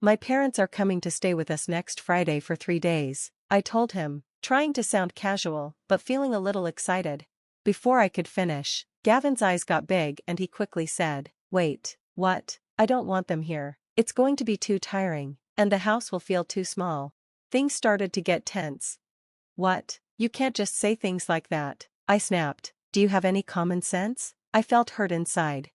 My parents are coming to stay with us next Friday for 3 days, I told him, trying to sound casual, but feeling a little excited. Before I could finish, Gavin's eyes got big and he quickly said, "Wait, what? I don't want them here. It's going to be too tiring, and the house will feel too small." Things started to get tense. "What? You can't just say things like that," I snapped. "Do you have any common sense?" I felt hurt inside.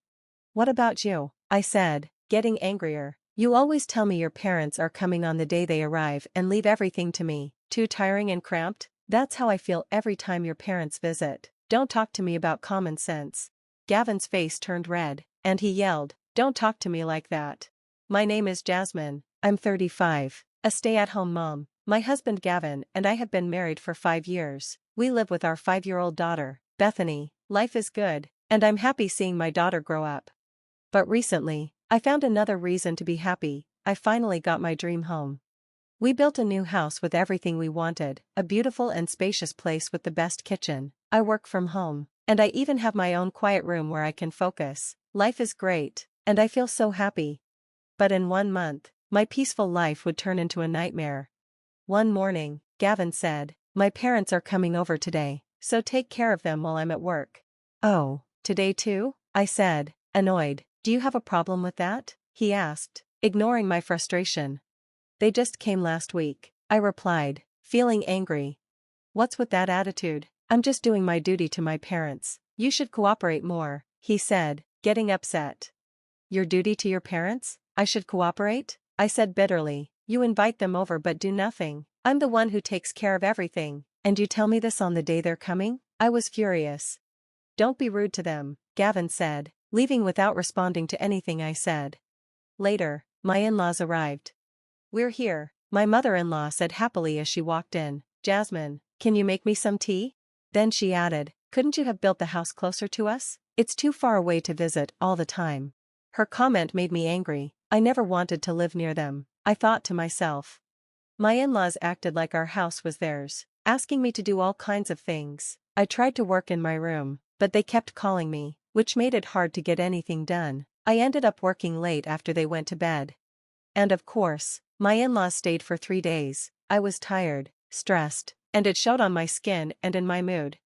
"What about you?" I said, getting angrier. "You always tell me your parents are coming on the day they arrive and leave everything to me. Too tiring and cramped? That's how I feel every time your parents visit. Don't talk to me about common sense." Gavin's face turned red, and he yelled, "Don't talk to me like that. My name is Jasmine, I'm 35, a stay-at-home mom. My husband Gavin and I have been married for 5 years. We live with our 5-year-old daughter, Bethany. Life is good, and I'm happy seeing my daughter grow up. But recently, I found another reason to be happy. I finally got my dream home. We built a new house with everything we wanted, a beautiful and spacious place with the best kitchen. I work from home, and I even have my own quiet room where I can focus. Life is great, and I feel so happy. But in 1 month, my peaceful life would turn into a nightmare. One morning, Gavin said, "My parents are coming over today, so take care of them while I'm at work." "Oh, today too?" I said, annoyed. "Do you have a problem with that?" he asked, ignoring my frustration. "They just came last week," I replied, feeling angry. "What's with that attitude? I'm just doing my duty to my parents. You should cooperate more," he said, getting upset. "Your duty to your parents? I should cooperate?" I said bitterly. "You invite them over but do nothing. I'm the one who takes care of everything, and you tell me this on the day they're coming?" I was furious. "Don't be rude to them," Gavin said, leaving without responding to anything I said. Later, my in-laws arrived. "We're here," my mother-in-law said happily as she walked in. "Jasmine, can you make me some tea?" Then she added, "Couldn't you have built the house closer to us? It's too far away to visit all the time." Her comment made me angry. I never wanted to live near them, I thought to myself. My in-laws acted like our house was theirs, asking me to do all kinds of things. I tried to work in my room, but they kept calling me, which made it hard to get anything done. I ended up working late after they went to bed. And of course, my in-laws stayed for 3 days. I was tired, stressed, and it showed on my skin and in my mood.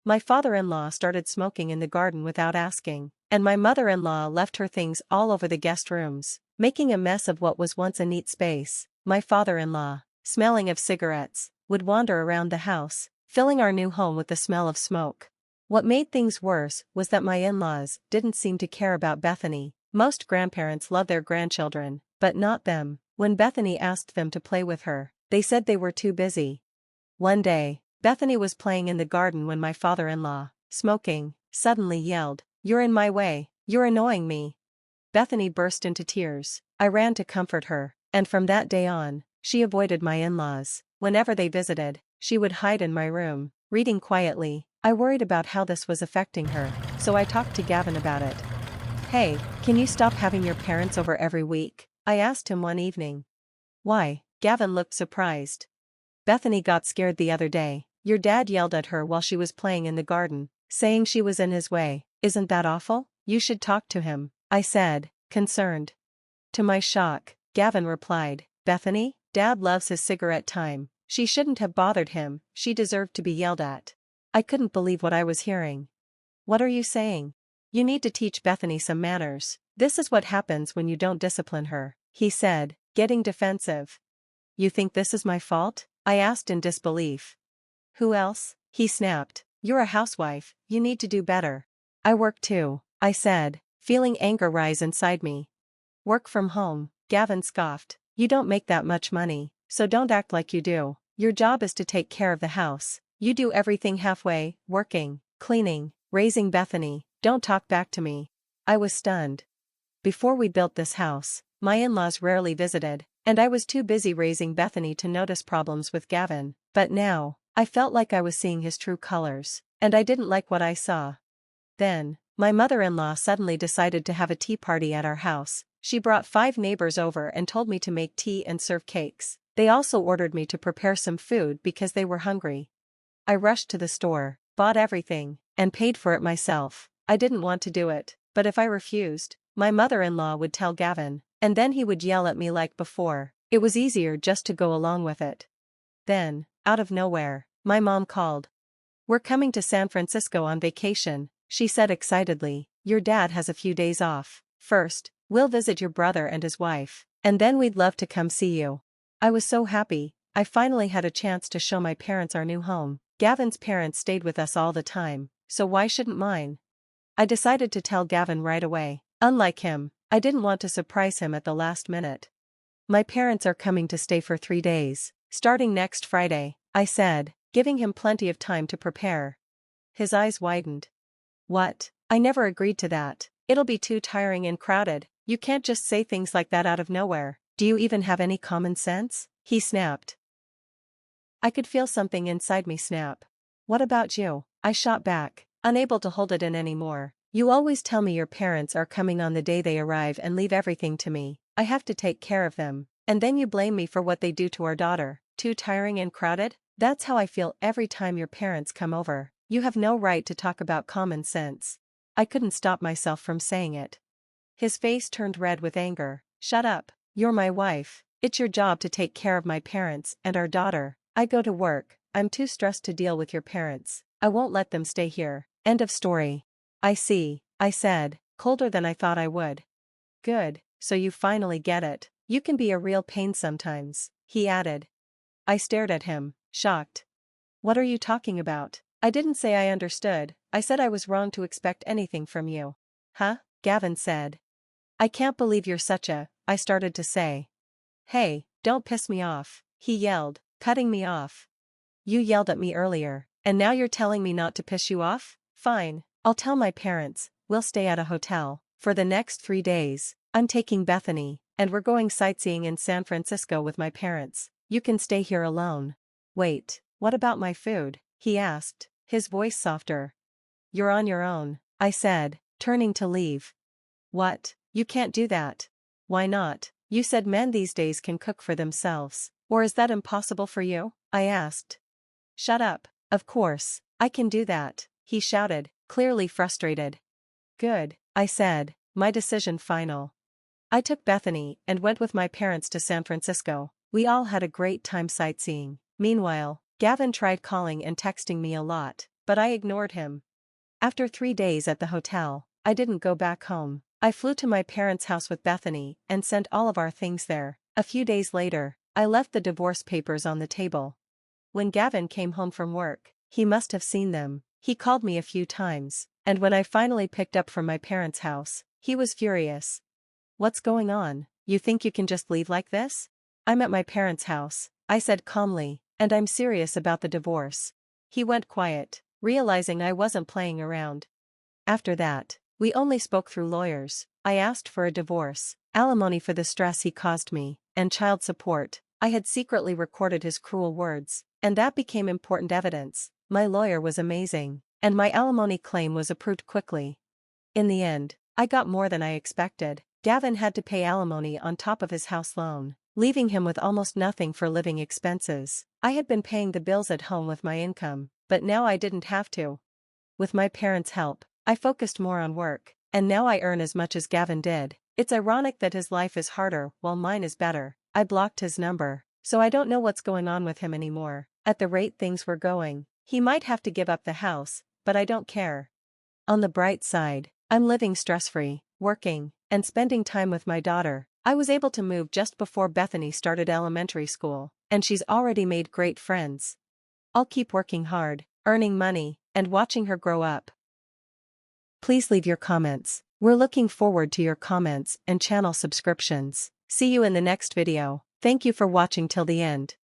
My father-in-law started smoking in the garden without asking, and my mother-in-law left her things all over the guest rooms, making a mess of what was once a neat space. My father-in-law, smelling of cigarettes, would wander around the house, filling our new home with the smell of smoke. What made things worse was that my in-laws didn't seem to care about Bethany. Most grandparents love their grandchildren, but not them. When Bethany asked them to play with her, they said they were too busy. One day, Bethany was playing in the garden when my father-in-law, smoking, suddenly yelled, "You're in my way, you're annoying me." Bethany burst into tears. I ran to comfort her, and from that day on, she avoided my in-laws. Whenever they visited, she would hide in my room, reading quietly. I worried about how this was affecting her, so I talked to Gavin about it. "Hey, can you stop having your parents over every week?" I asked him one evening. "Why?" Gavin looked surprised. "Bethany got scared the other day. Your dad yelled at her while she was playing in the garden, saying she was in his way. Isn't that awful? You should talk to him," I said, concerned. To my shock, Gavin replied, "Bethany? Dad loves his cigarette time. She shouldn't have bothered him, she deserved to be yelled at." I couldn't believe what I was hearing. "What are you saying? You need to teach Bethany some manners. This is what happens when you don't discipline her," he said, getting defensive. "You think this is my fault?" I asked in disbelief. "Who else?" he snapped. "You're a housewife, you need to do better." "I work too," I said, feeling anger rise inside me. "Work from home," Gavin scoffed. "You don't make that much money, so don't act like you do. Your job is to take care of the house. You do everything halfway, working, cleaning, raising Bethany. Don't talk back to me." I was stunned. Before we built this house, my in-laws rarely visited, and I was too busy raising Bethany to notice problems with Gavin. But now, I felt like I was seeing his true colors, and I didn't like what I saw. Then, my mother-in-law suddenly decided to have a tea party at our house. She brought 5 neighbors over and told me to make tea and serve cakes. They also ordered me to prepare some food because they were hungry. I rushed to the store, bought everything, and paid for it myself. I didn't want to do it, but if I refused, my mother-in-law would tell Gavin. And then he would yell at me like before. It was easier just to go along with it. Then, out of nowhere, my mom called. "We're coming to San Francisco on vacation," she said excitedly. "Your dad has a few days off. First, we'll visit your brother and his wife, and then we'd love to come see you." I was so happy. I finally had a chance to show my parents our new home. Gavin's parents stayed with us all the time, so why shouldn't mine? I decided to tell Gavin right away. Unlike him, I didn't want to surprise him at the last minute. "My parents are coming to stay for 3 days, starting next Friday," I said, giving him plenty of time to prepare. His eyes widened. "What? I never agreed to that. It'll be too tiring and crowded. You can't just say things like that out of nowhere. Do you even have any common sense?" he snapped. I could feel something inside me snap. "What about you?" I shot back, unable to hold it in anymore. "You always tell me your parents are coming on the day they arrive and leave everything to me. I have to take care of them. And then you blame me for what they do to our daughter. Too tiring and crowded? That's how I feel every time your parents come over. You have no right to talk about common sense." I couldn't stop myself from saying it. His face turned red with anger. "Shut up. You're my wife. It's your job to take care of my parents and our daughter. I go to work. I'm too stressed to deal with your parents. I won't let them stay here. End of story." "I see," I said, colder than I thought I would. "Good, so you finally get it. You can be a real pain sometimes," he added. I stared at him, shocked. "What are you talking about?" "I didn't say I understood. I said I was wrong to expect anything from you." "Huh?" Gavin said. "I can't believe you're such a," I started to say. "Hey, don't piss me off," he yelled, cutting me off. "You yelled at me earlier, and now you're telling me not to piss you off? Fine, I'll tell my parents. We'll stay at a hotel for the next 3 days. I'm taking Bethany, and we're going sightseeing in San Francisco with my parents. You can stay here alone." "Wait, what about my food?" he asked, his voice softer. "You're on your own," I said, turning to leave. "What? You can't do that." "Why not? You said men these days can cook for themselves. Or is that impossible for you?" I asked. "Shut up. Of course, I can do that," he shouted, clearly frustrated. "Good," I said, my decision final. I took Bethany and went with my parents to San Francisco. We all had a great time sightseeing. Meanwhile, Gavin tried calling and texting me a lot, but I ignored him. After 3 days at the hotel, I didn't go back home. I flew to my parents' house with Bethany and sent all of our things there. A few days later, I left the divorce papers on the table. When Gavin came home from work, he must have seen them. He called me a few times, and when I finally picked up from my parents' house, he was furious. "What's going on? You think you can just leave like this?" "I'm at my parents' house," I said calmly, "and I'm serious about the divorce." He went quiet, realizing I wasn't playing around. After that, we only spoke through lawyers. I asked for a divorce, alimony for the stress he caused me, and child support. I had secretly recorded his cruel words, and that became important evidence. My lawyer was amazing, and my alimony claim was approved quickly. In the end, I got more than I expected. Gavin had to pay alimony on top of his house loan, leaving him with almost nothing for living expenses. I had been paying the bills at home with my income, but now I didn't have to. With my parents' help, I focused more on work, and now I earn as much as Gavin did. It's ironic that his life is harder while mine is better. I blocked his number, so I don't know what's going on with him anymore. At the rate things were going, he might have to give up the house, but I don't care. On the bright side, I'm living stress-free, working, and spending time with my daughter. I was able to move just before Bethany started elementary school, and she's already made great friends. I'll keep working hard, earning money, and watching her grow up. Please leave your comments. We're looking forward to your comments and channel subscriptions. See you in the next video. Thank you for watching till the end.